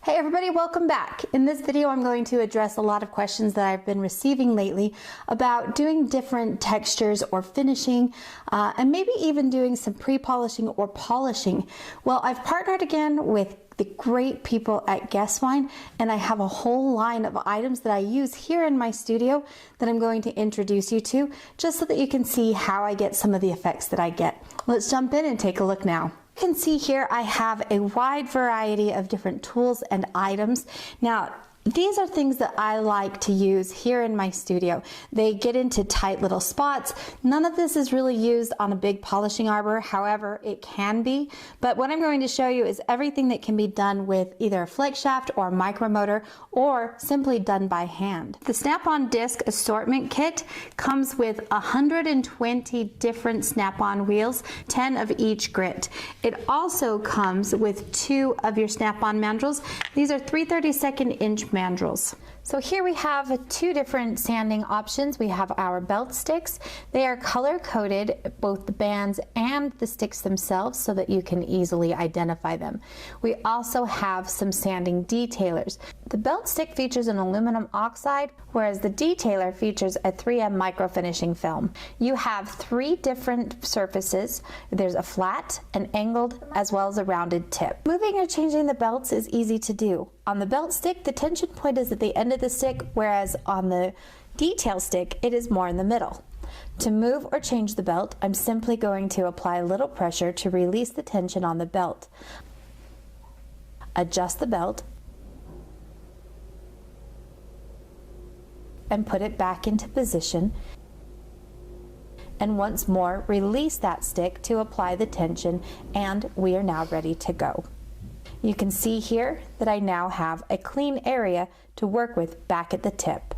Hey everybody, welcome back. In this video I'm going to address a lot of questions that I've been receiving lately about doing different textures or finishing and maybe even doing some pre-polishing or polishing. Well, I've partnered again with the great people at Guesswine, and I have a whole line of items that I use here in my studio that I'm going to introduce you to, just so that you can see how I get some of the effects that I get. Let's jump in and take a look now. You can see here I have a wide variety of different tools and items. Now, these are things that I like to use here in my studio. They get into tight little spots. None of this is really used on a big polishing arbor. However, it can be. But what I'm going to show you is everything that can be done with either a flex shaft or a micromotor, or simply done by hand. The Snap-on Disc Assortment Kit comes with 120 different Snap-on wheels, 10 of each grit. It also comes with 2 of your Snap-on Mandrels. These are 3/32 inch mandrels. So here we have 2 different sanding options. We have our belt sticks. They are color coded, both the bands and the sticks themselves, so that you can easily identify them. We also have some sanding detailers. The belt stick features an aluminum oxide, whereas the detailer features a 3M microfinishing film. You have 3 different surfaces. There's a flat, an angled, as well as a rounded tip. Moving or changing the belts is easy to do. On the belt stick, the tension point is at the end of the stick, whereas on the detail stick, it is more in the middle. To move or change the belt, I'm simply going to apply a little pressure to release the tension on the belt. Adjust the belt and put it back into position, and once more release that stick to apply the tension, and we are now ready to go. You can see here that I now have a clean area to work with back at the tip.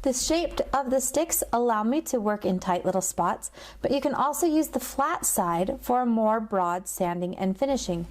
The shape of the sticks allow me to work in tight little spots, but you can also use the flat side for a more broad sanding and finishing.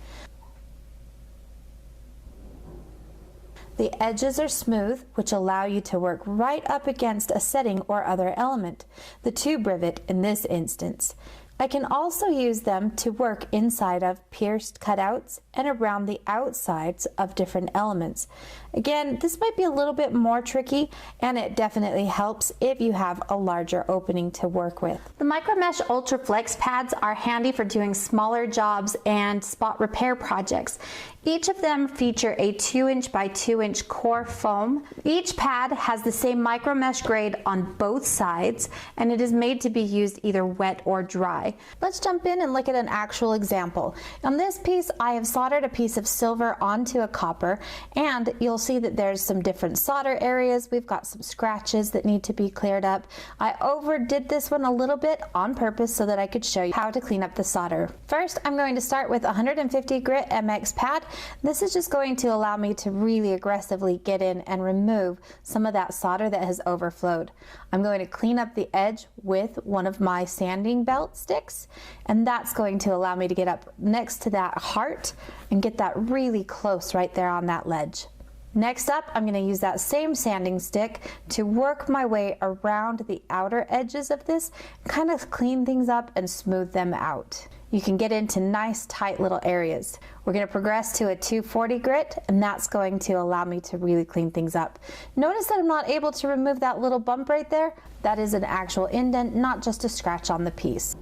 The edges are smooth, which allow you to work right up against a setting or other element, the tube rivet in this instance. I can also use them to work inside of pierced cutouts and around the outsides of different elements. Again, this might be a little bit more tricky, and it definitely helps if you have a larger opening to work with. The Micromesh Ultra Flex pads are handy for doing smaller jobs and spot repair projects. Each of them feature a 2" by 2" core foam. Each pad has the same micromesh grade on both sides, and it is made to be used either wet or dry. Let's jump in and look at an actual example. On this piece, I have soldered a piece of silver onto a copper, and you'll see that there's some different solder areas. We've got some scratches that need to be cleared up. I overdid this one a little bit on purpose so that I could show you how to clean up the solder. First, I'm going to start with 150 grit MX pad. This is just going to allow me to really aggressively get in and remove some of that solder that has overflowed. I'm going to clean up the edge with one of my sanding belt sticks, and that's going to allow me to get up next to that heart and get that really close right there on that ledge. Next up, I'm going to use that same sanding stick to work my way around the outer edges of this, kind of clean things up and smooth them out. You can get into nice tight little areas. We're going to progress to a 240 grit, and that's going to allow me to really clean things up. Notice that I'm not able to remove that little bump right there. That is an actual indent, not just a scratch on the piece.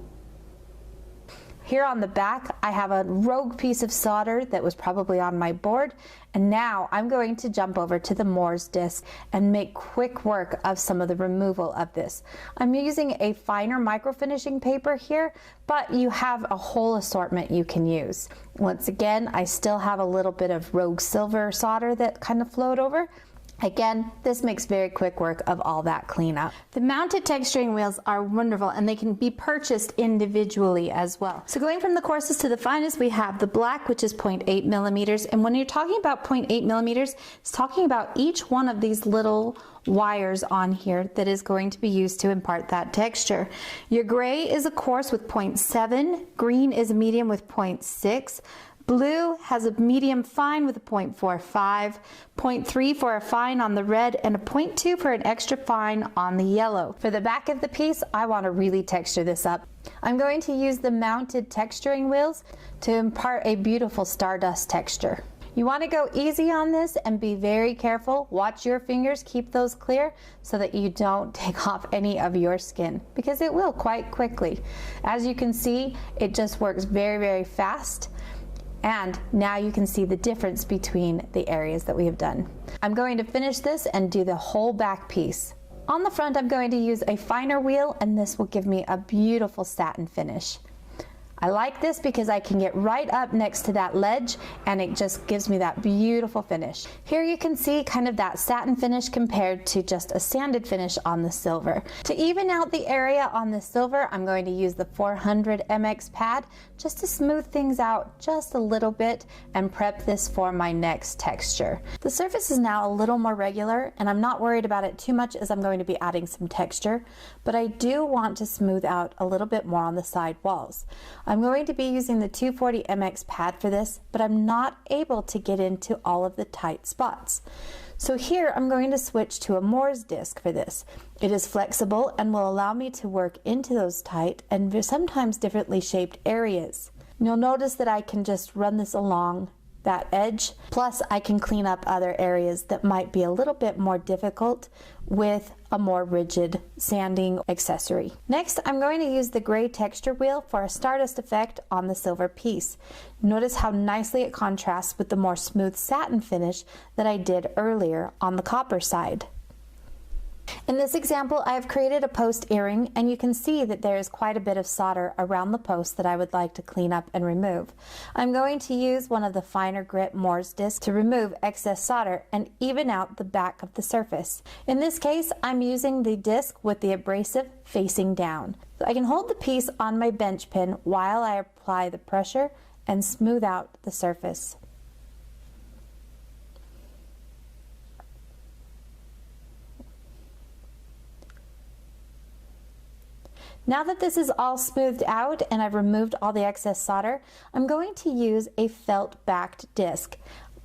Here on the back, I have a rogue piece of solder that was probably on my board, and now I'm going to jump over to the Muir's disc and make quick work of some of the removal of this. I'm using a finer microfinishing paper here, but you have a whole assortment you can use. Once again, I still have a little bit of rogue silver solder that kind of flowed over. Again, this makes very quick work of all that cleanup. The mounted texturing wheels are wonderful, and they can be purchased individually as well. So going from the coarsest to the finest, we have the black, which is 0.8 millimeters. And when you're talking about 0.8 millimeters, it's talking about each one of these little wires on here that is going to be used to impart that texture. Your gray is a coarse with 0.7, green is a medium with 0.6, blue has a medium fine with a 0.45, 0.3 for a fine on the red, and a 0.2 for an extra fine on the yellow. For the back of the piece, I want to really texture this up. I'm going to use the mounted texturing wheels to impart a beautiful stardust texture. You want to go easy on this and be very careful. Watch your fingers, keep those clear so that you don't take off any of your skin, because it will quite quickly. As you can see, it just works very, very fast. And now you can see the difference between the areas that we have done. I'm going to finish this and do the whole back piece. On the front, I'm going to use a finer wheel, and this will give me a beautiful satin finish. I like this because I can get right up next to that ledge and it just gives me that beautiful finish. Here you can see kind of that satin finish compared to just a sanded finish on the silver. To even out the area on the silver, I'm going to use the 400 MX pad just to smooth things out just a little bit and prep this for my next texture. The surface is now a little more regular and I'm not worried about it too much as I'm going to be adding some texture, but I do want to smooth out a little bit more on the side walls. I'm going to be using the 240 MX pad for this, but I'm not able to get into all of the tight spots. So here I'm going to switch to a Muir's disc for this. It is flexible and will allow me to work into those tight and sometimes differently shaped areas. You'll notice that I can just run this along that edge, plus I can clean up other areas that might be a little bit more difficult with a more rigid sanding accessory. Next, I'm going to use the gray texture wheel for a stardust effect on the silver piece. Notice how nicely it contrasts with the more smooth satin finish that I did earlier on the copper side. In this example, I have created a post earring, and you can see that there is quite a bit of solder around the post that I would like to clean up and remove. I'm going to use one of the finer grit Muir's discs to remove excess solder and even out the back of the surface. In this case, I'm using the disc with the abrasive facing down. So I can hold the piece on my bench pin while I apply the pressure and smooth out the surface. Now that this is all smoothed out and I've removed all the excess solder, I'm going to use a felt-backed disc.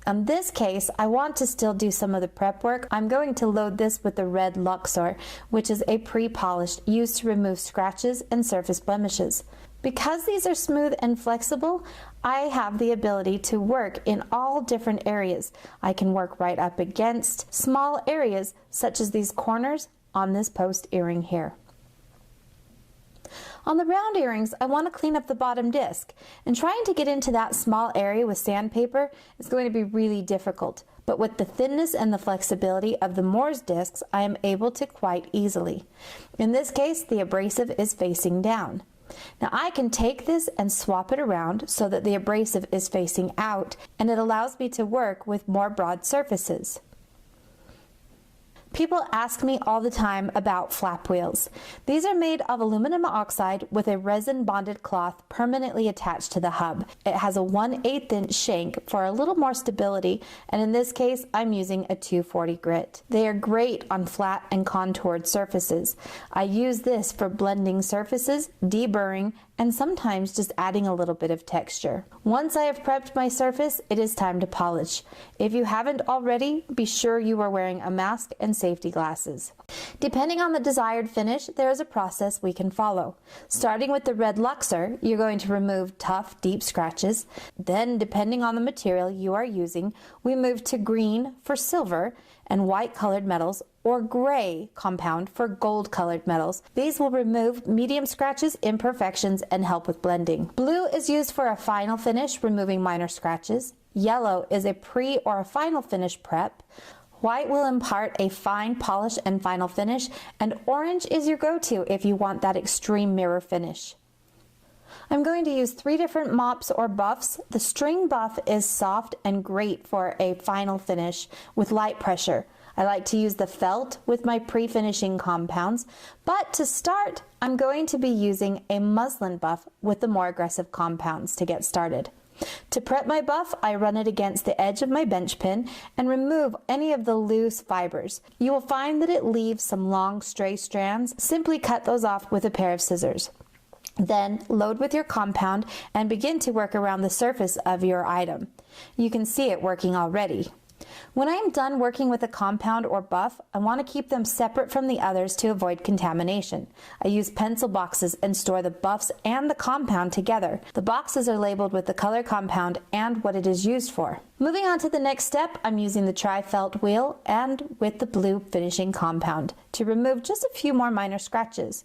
In this case, I want to still do some of the prep work. I'm going to load this with the red Luxor, which is a pre-polished used to remove scratches and surface blemishes. Because these are smooth and flexible, I have the ability to work in all different areas. I can work right up against small areas such as these corners on this post earring here. On the round earrings, I want to clean up the bottom disc, and trying to get into that small area with sandpaper is going to be really difficult, but with the thinness and the flexibility of the Muir's discs, I am able to quite easily. In this case, the abrasive is facing down. Now I can take this and swap it around so that the abrasive is facing out, and it allows me to work with more broad surfaces. People ask me all the time about flap wheels. These are made of aluminum oxide with a resin-bonded cloth permanently attached to the hub. It has a 1/8 inch shank for a little more stability, and in this case, I'm using a 240 grit. They are great on flat and contoured surfaces. I use this for blending surfaces, deburring, and sometimes just adding a little bit of texture. Once I have prepped my surface, it is time to polish. If you haven't already, be sure you are wearing a mask and safety glasses. Depending on the desired finish, there is a process we can follow. Starting with the red Luxor, you're going to remove tough, deep scratches. Then, depending on the material you are using, we move to green for silver and white colored metals, or gray compound for gold colored metals. These will remove medium scratches, imperfections, and help with blending. Blue is used for a final finish, removing minor scratches. Yellow is a pre or a final finish prep. White will impart a fine polish and final finish, and orange is your go-to if you want that extreme mirror finish. I'm going to use 3 different mops or buffs. The string buff is soft and great for a final finish with light pressure. I like to use the felt with my pre-finishing compounds, but to start, I'm going to be using a muslin buff with the more aggressive compounds to get started. To prep my buff, I run it against the edge of my bench pin and remove any of the loose fibers. You will find that it leaves some long stray strands. Simply cut those off with a pair of scissors. Then load with your compound and begin to work around the surface of your item. You can see it working already. When I am done working with a compound or buff, I want to keep them separate from the others to avoid contamination. I use pencil boxes and store the buffs and the compound together. The boxes are labeled with the color compound and what it is used for. Moving on to the next step, I'm using the tri-felt wheel and with the blue finishing compound to remove just a few more minor scratches.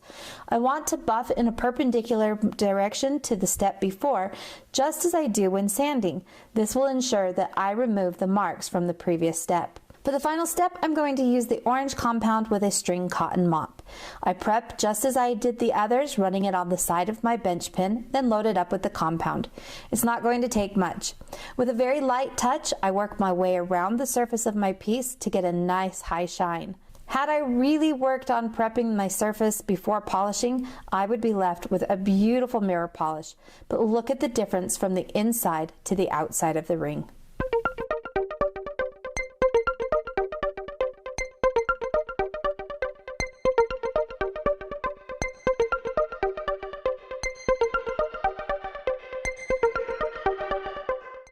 I want to buff in a perpendicular direction to the step before, just as I do when sanding. This will ensure that I remove the marks from the previous step. For the final step, I'm going to use the orange compound with a string cotton mop. I prep just as I did the others, running it on the side of my bench pin, then load it up with the compound. It's not going to take much. With a very light touch, I work my way around the surface of my piece to get a nice high shine. Had I really worked on prepping my surface before polishing, I would be left with a beautiful mirror polish. But look at the difference from the inside to the outside of the ring.